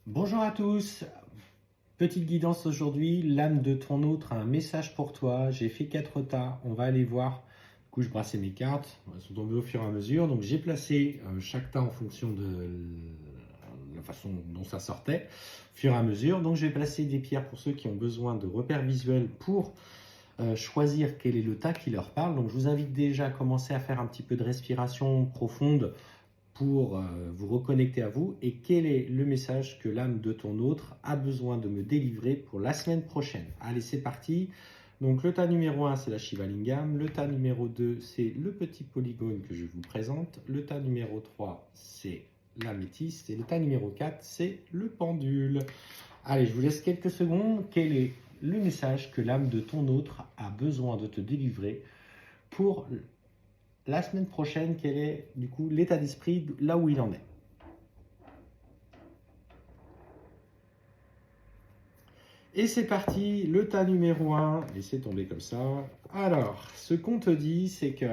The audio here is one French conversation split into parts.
Bonjour à tous, petite guidance aujourd'hui, l'âme de ton autre a un message pour toi, j'ai fait 4 tas, on va aller voir. Du coup je brassais mes cartes, elles sont tombées au fur et à mesure, donc j'ai placé chaque tas en fonction de la façon dont ça sortait, au fur et à mesure. Donc j'ai placé des pierres pour ceux qui ont besoin de repères visuels pour choisir quel est le tas qui leur parle. Donc je vous invite déjà à commencer à faire un petit peu de respiration profonde pour vous reconnecter à vous et quel est le message que l'âme de ton autre a besoin de me délivrer pour la semaine prochaine. Allez, c'est parti. Donc le tas numéro 1, c'est la Shiva Lingam. Le tas numéro 2, c'est le petit polygone que je vous présente. Le tas numéro 3, c'est la métisse. Et le tas numéro 4, c'est le pendule. Allez, je vous laisse quelques secondes. Quel est le message que l'âme de ton autre a besoin de te délivrer pour la semaine prochaine? Quel est du coup l'état d'esprit là où il en est? Et c'est parti, le tas numéro 1, et c'est tombé comme ça. Alors, ce qu'on te dit, c'est que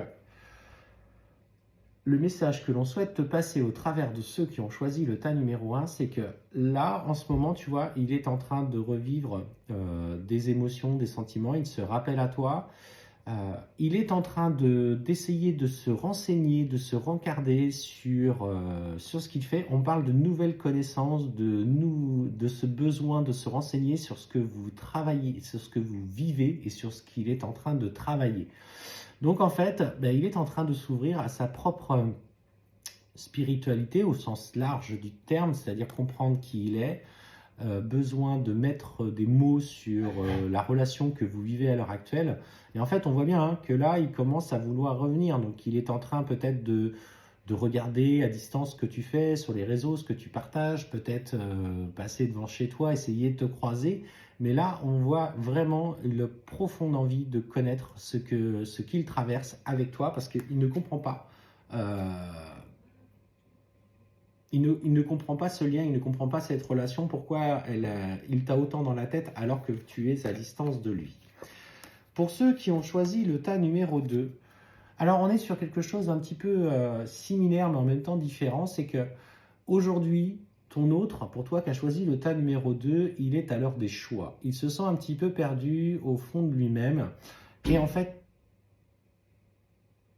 le message que l'on souhaite te passer au travers de ceux qui ont choisi le tas numéro 1, c'est que là, en ce moment, tu vois, il est en train de revivre des émotions, des sentiments, il se rappelle à toi. Il est en train d'essayer de se renseigner, de se rencarder sur ce qu'il fait. On parle de nouvelles connaissances, de ce besoin de se renseigner sur ce que vous travaillez, sur ce que vous vivez et sur ce qu'il est en train de travailler. Donc en fait, il est en train de s'ouvrir à sa propre spiritualité au sens large du terme, c'est-à-dire comprendre qui il est, besoin de mettre des mots sur la relation que vous vivez à l'heure actuelle. Et en fait, on voit bien que là, il commence à vouloir revenir. Donc, il est en train peut-être de regarder à distance ce que tu fais sur les réseaux, ce que tu partages, peut-être passer devant chez toi, essayer de te croiser. Mais là, on voit vraiment une profonde envie de connaître ce qu'il traverse avec toi parce qu'il ne comprend pas. Il ne comprend pas ce lien, il ne comprend pas cette relation, pourquoi il t'a autant dans la tête alors que tu es à distance de lui. Pour ceux qui ont choisi le tas numéro 2, alors on est sur quelque chose d'un petit peu similaire mais en même temps différent, c'est que aujourd'hui, ton autre, pour toi qui as choisi le tas numéro 2, il est à l'heure des choix. Il se sent un petit peu perdu au fond de lui-même et en fait,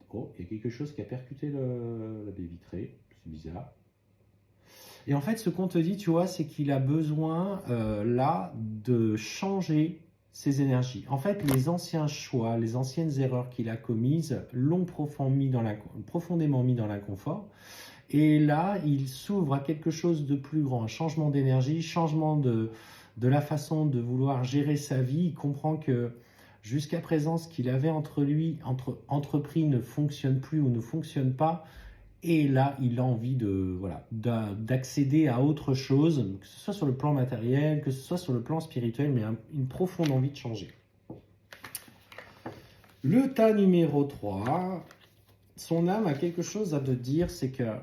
oh, il y a quelque chose qui a percuté la baie vitrée, c'est bizarre. Et en fait, ce qu'on te dit, tu vois, c'est qu'il a besoin là de changer ses énergies. En fait, les anciens choix, les anciennes erreurs qu'il a commises l'ont profondément mis dans l'inconfort. Et là, il s'ouvre à quelque chose de plus grand, un changement d'énergie, changement de la façon de vouloir gérer sa vie. Il comprend que jusqu'à présent, ce qu'il avait entrepris ne fonctionne plus ou ne fonctionne pas. Et là, il a envie d'accéder à autre chose, que ce soit sur le plan matériel, que ce soit sur le plan spirituel, mais une profonde envie de changer. Le tas numéro 3, son âme a quelque chose à te dire, c'est que,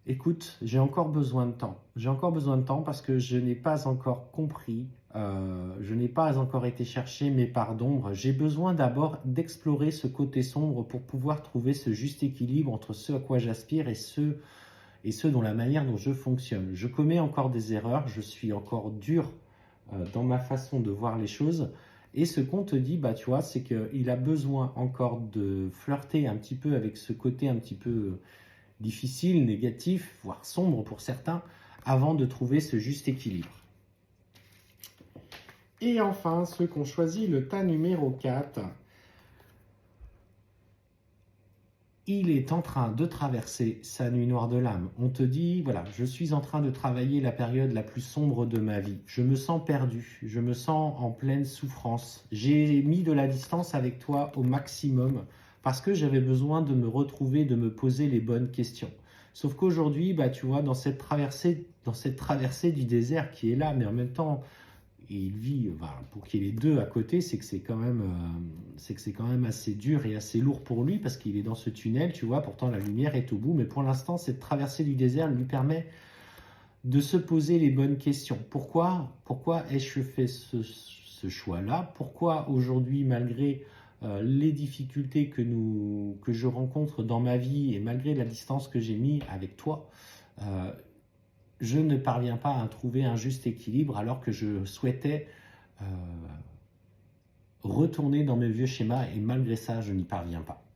écoute, j'ai encore besoin de temps. J'ai encore besoin de temps parce que je n'ai pas encore compris, je n'ai pas encore été chercher mes parts d'ombre. J'ai besoin d'abord d'explorer ce côté sombre pour pouvoir trouver ce juste équilibre entre ce à quoi j'aspire et ce dont la manière dont je fonctionne. Je commets encore des erreurs, je suis encore dur dans ma façon de voir les choses. Et ce qu'on te dit, tu vois, c'est qu'il a besoin encore de flirter un petit peu avec ce côté un petit peu difficile, négatif, voire sombre pour certains, avant de trouver ce juste équilibre. Et enfin, ceux qui ont choisi le tas numéro 4, il est en train de traverser sa nuit noire de l'âme. On te dit, voilà, je suis en train de travailler la période la plus sombre de ma vie. Je me sens perdu, je me sens en pleine souffrance. J'ai mis de la distance avec toi au maximum parce que j'avais besoin de me retrouver, de me poser les bonnes questions. Sauf qu'aujourd'hui, tu vois, dans cette traversée du désert qui est là, mais en même temps, il vit, pour qu'il y ait les deux à côté, c'est que c'est quand même assez dur et assez lourd pour lui parce qu'il est dans ce tunnel, tu vois, pourtant la lumière est au bout, mais pour l'instant, cette traversée du désert lui permet de se poser les bonnes questions. Pourquoi ai-je fait ce choix-là? Pourquoi aujourd'hui, malgré les difficultés que je rencontre dans ma vie et malgré la distance que j'ai mis avec toi, je ne parviens pas à trouver un juste équilibre alors que je souhaitais retourner dans mes vieux schémas et malgré ça, je n'y parviens pas.